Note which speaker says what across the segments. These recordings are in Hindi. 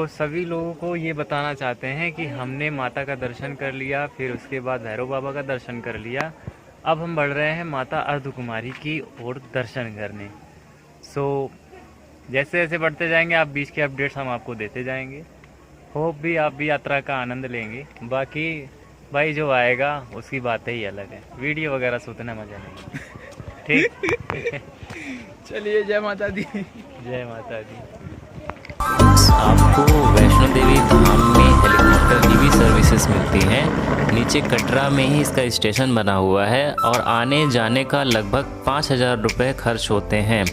Speaker 1: सभी लोगों को ये बताना चाहते हैं कि हमने माता का दर्शन कर लिया, फिर उसके बाद भैरव बाबा का दर्शन कर लिया। अब हम बढ़ रहे हैं माता अर्धकुमारी की ओर दर्शन करने। जैसे जैसे बढ़ते जाएंगे आप बीच के अपडेट्स हम आपको देते जाएंगे। होप भी आप भी यात्रा का आनंद लेंगे। बाकी भाई जो आएगा उसकी बातें ही अलग है, वीडियो वगैरह से उतना मज़ा नहीं। ठीक
Speaker 2: चलिए, जय माता दी।
Speaker 1: जय माता दी।
Speaker 3: आपको वैष्णो देवी धाम में हेलीकॉप्टर की भी सर्विसेज मिलती हैं। नीचे कटरा में ही इसका स्टेशन बना हुआ है और आने जाने का लगभग 5,000 रुपये खर्च होते हैं।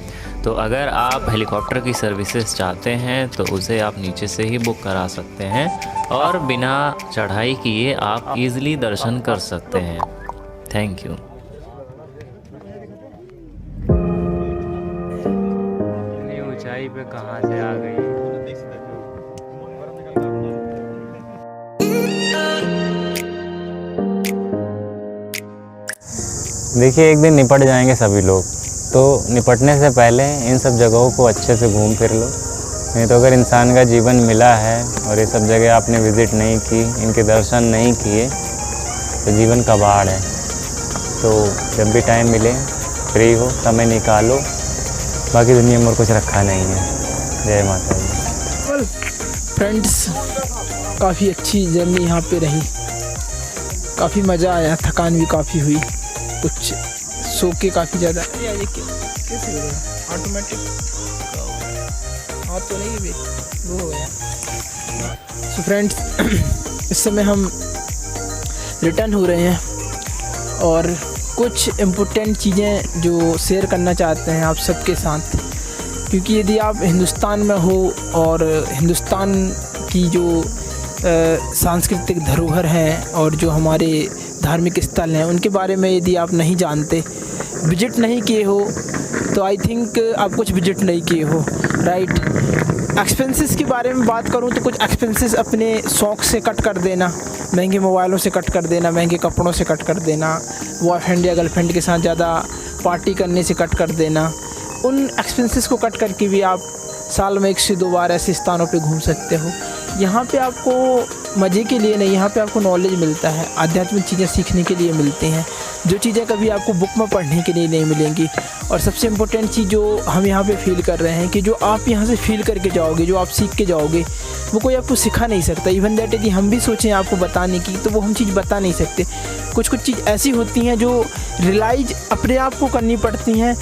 Speaker 3: तो अगर आप हेलीकॉप्टर की सर्विसेज चाहते हैं तो उसे आप नीचे से ही बुक करा सकते हैं और बिना चढ़ाई किए आप इजीली दर्शन कर सकते हैं। Thank you.
Speaker 1: इतनी ऊंचाई पे कहाँ से आ गई? देखिए, एक दिन निपट जाएंगे सभी लोग, तो निपटने से पहले इन सब जगहों को अच्छे से घूम फिर लो। नहीं तो अगर इंसान का जीवन मिला है और ये सब जगह आपने विज़िट नहीं की, इनके दर्शन नहीं किए, तो जीवन कबाड़ है। तो जब भी टाइम मिले, फ्री हो, समय निकालो। बाकी दुनिया में और कुछ रखा नहीं है। जय माता दी।
Speaker 2: फ्रेंड्स, काफ़ी अच्छी जर्नी यहाँ पे रही, काफ़ी मज़ा आया, थकान भी काफ़ी हुई, कुछ सो के काफ़ी ज़्यादा। कैसे हो गया ऑटोमेटिक? तो नहीं भी वो हो गया। सो फ्रेंड्स, इस समय हम रिटर्न हो रहे हैं और कुछ इम्पोर्टेंट चीज़ें जो शेयर करना चाहते हैं आप सबके साथ, क्योंकि यदि आप हिंदुस्तान में हो और हिंदुस्तान की जो सांस्कृतिक धरोहर हैं और जो हमारे धार्मिक स्थल हैं उनके बारे में यदि आप नहीं जानते, विजिट नहीं किए हो, तो आई थिंक आप कुछ विजिट नहीं किए हो, राइट। एक्सपेंसेस के बारे में बात करूं तो कुछ एक्सपेंसेस अपने शौक़ से कट कर देना, महंगे मोबाइलों से कट कर देना, महंगे कपड़ों से कट कर देना, बॉयफ्रेंड या गर्लफ्रेंड के साथ ज़्यादा पार्टी करने से कट कर देना। उन एक्सपेंसेस को कट करके भी आप साल में 1 से 2 बार ऐसे स्थानों पे घूम सकते हो। यहाँ पे आपको मज़े के लिए नहीं, यहाँ पे आपको नॉलेज मिलता है, आध्यात्मिक चीज़ें सीखने के लिए मिलती हैं, जो चीज़ें कभी आपको बुक में पढ़ने के लिए नहीं मिलेंगी। और सबसे इम्पोर्टेंट चीज़ जो हम यहाँ पे फील कर रहे हैं कि जो आप यहाँ से फील करके जाओगे, जो आप सीख के जाओगे, वो कोई आपको सिखा नहीं सकता। इवन दैट यदि हम भी सोचें आपको बताने की, तो वो हम चीज़ बता नहीं सकते। कुछ चीज़ ऐसी होती हैं जो रियलाइज अपने आप को करनी पड़ती हैं,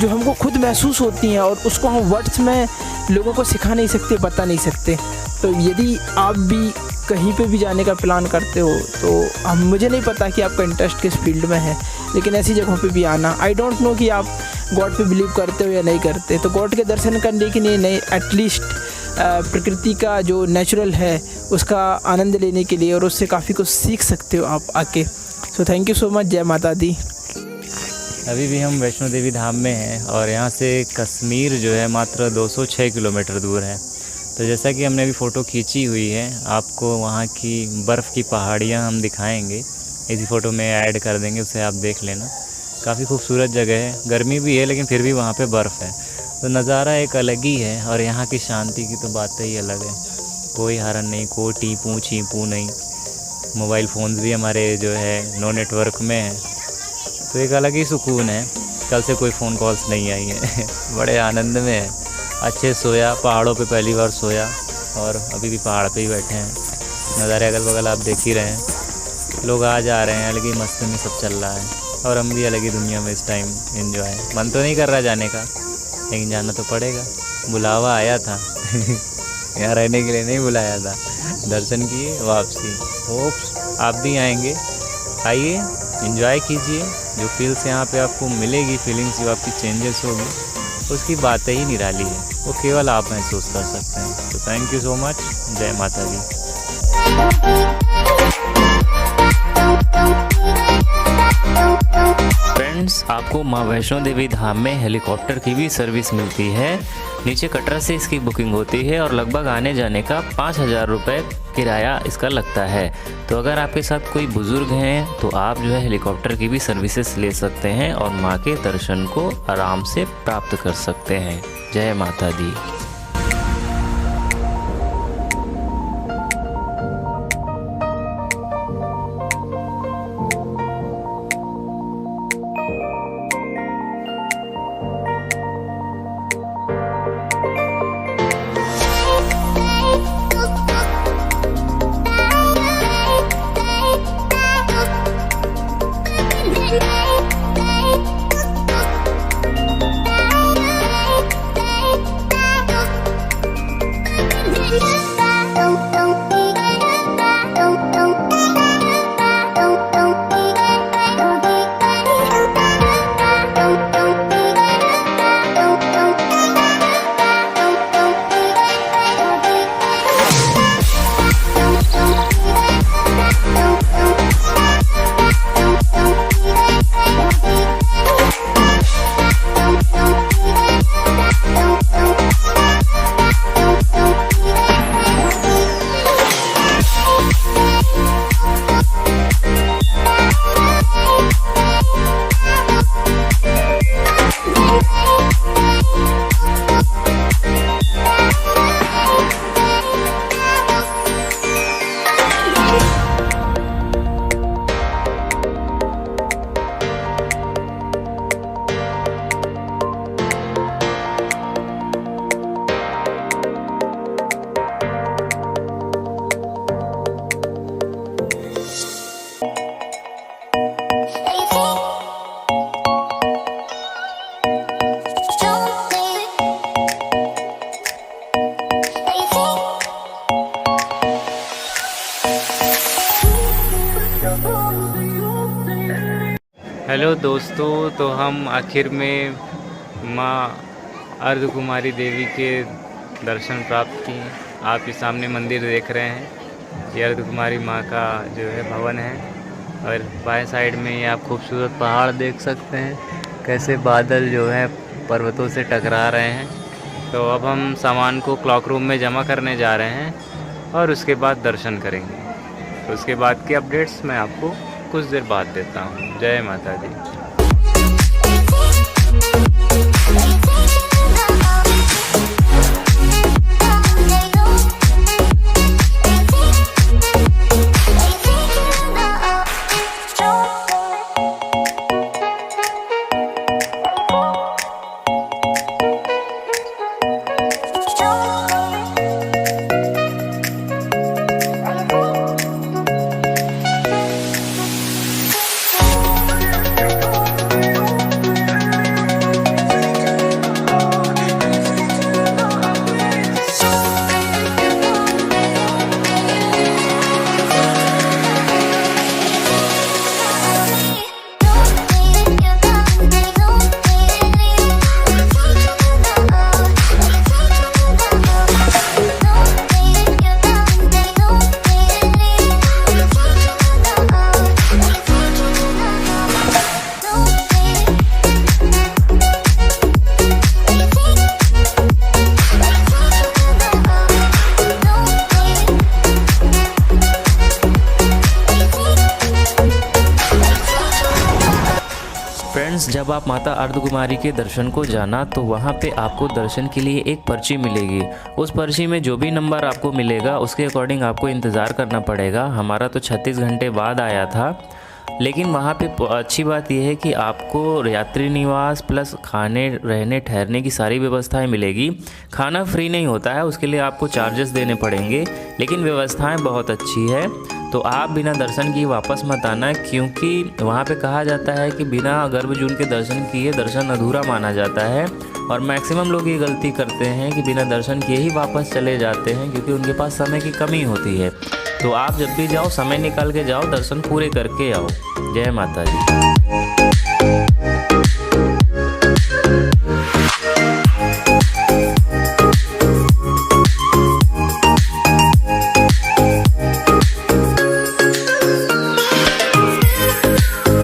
Speaker 2: जो हमको खुद महसूस होती हैं, और उसको हम वर्ड्स में लोगों को सिखा नहीं सकते, बता नहीं सकते। तो यदि आप भी कहीं पे भी जाने का प्लान करते हो, तो मुझे नहीं पता कि आपका इंटरेस्ट किस फील्ड में है, लेकिन ऐसी जगहों पे भी आना। आई डोंट नो कि आप गॉड पे बिलीव करते हो या नहीं करते, तो गॉड के दर्शन करने के लिए नहीं, एटलीस्ट प्रकृति का जो नेचुरल है उसका आनंद लेने के लिए, और उससे काफ़ी कुछ सीख सकते हो आप आके। So thank you so much. जय माता दी।
Speaker 1: अभी भी हम वैष्णो देवी धाम में हैं और यहाँ से कश्मीर जो है मात्र 206 किलोमीटर दूर है। तो जैसा कि हमने अभी फ़ोटो खींची हुई है, आपको वहाँ की बर्फ़ की पहाड़ियाँ हम दिखाएंगे, इसी फ़ोटो में ऐड कर देंगे, उसे आप देख लेना। काफ़ी खूबसूरत जगह है, गर्मी भी है लेकिन फिर भी वहाँ पे बर्फ़ है, तो नज़ारा एक अलग ही है। और यहाँ की शांति की तो बात ही अलग है। कोई हरन नहीं, कोई टीपू छीपू नहीं, मोबाइल फ़ोन्स भी हमारे जो है नो नेटवर्क में है, तो एक अलग ही सुकून है। कल से कोई फ़ोन कॉल्स नहीं आई है बड़े आनंद में है। अच्छे सोया, पहाड़ों पे पहली बार सोया, और अभी भी पहाड़ पे ही बैठे हैं। नज़ारे अगल बगल आप देख ही रहे हैं, लोग आ जा रहे हैं, अलग ही मस्ती में सब चल रहा है, और हम भी अलग ही दुनिया में इस टाइम एंजॉय। मन तो नहीं कर रहा जाने का, लेकिन जाना तो पड़ेगा, बुलावा आया था यहाँ रहने के लिए नहीं बुलाया था। दर्शन किए, वापसी। होप्स आप भी आएंगे, आइए, एंजॉय कीजिए। जो फील्स यहाँ पे आपको मिलेगी, फीलिंग्स जो आपकी चेंजेस होगी, उसकी बातें ही निराली है, वो केवल आप महसूस कर सकते हैं। तो थैंक यू सो मच। जय माता दी।
Speaker 3: फ्रेंड्स, आपको माँ वैष्णो देवी धाम में हेलीकॉप्टर की भी सर्विस मिलती है। नीचे कटरा से इसकी बुकिंग होती है और लगभग आने जाने का 5,000 रुपये किराया इसका लगता है। तो अगर आपके साथ कोई बुज़ुर्ग हैं तो आप जो है हेलीकॉप्टर की भी सर्विसेज ले सकते हैं और माँ के दर्शन को आराम से प्राप्त कर सकते हैं। जय माता दी।
Speaker 1: हेलो दोस्तों, तो हम आखिर में माँ अर्धकुमारी देवी के दर्शन प्राप्त किए। आप इस सामने मंदिर देख रहे हैं, ये अर्धकुमारी माँ का जो है भवन है। और बाएं साइड में ये आप खूबसूरत पहाड़ देख सकते हैं, कैसे बादल जो है पर्वतों से टकरा रहे हैं। तो अब हम सामान को क्लॉक रूम में जमा करने जा रहे हैं और उसके बाद दर्शन करेंगे। तो उसके बाद के अपडेट्स मैं आपको कुछ देर बाद देता हूँ। जय माता दी।
Speaker 3: फ्रेंड्स, जब आप माता अर्धकुमारी के दर्शन को जाना तो वहाँ पे आपको दर्शन के लिए एक पर्ची मिलेगी। उस पर्ची में जो भी नंबर आपको मिलेगा उसके अकॉर्डिंग आपको इंतज़ार करना पड़ेगा। हमारा तो 36 घंटे बाद आया था, लेकिन वहाँ पे अच्छी बात यह है कि आपको यात्री निवास प्लस खाने रहने ठहरने की सारी व्यवस्थाएं मिलेगी। खाना फ्री नहीं होता है, उसके लिए आपको चार्जेस देने पड़ेंगे, लेकिन व्यवस्थाएं बहुत अच्छी है। तो आप बिना दर्शन किए वापस मत आना, क्योंकि वहाँ पे कहा जाता है कि बिना गर्भजून के दर्शन किए दर्शन अधूरा माना जाता है। और मैक्सिमम लोग ये गलती करते हैं कि बिना दर्शन किए ही वापस चले जाते हैं, क्योंकि उनके पास समय की कमी होती है। तो आप जब भी जाओ समय निकाल के जाओ, दर्शन पूरे करके आओ। जय माता दी।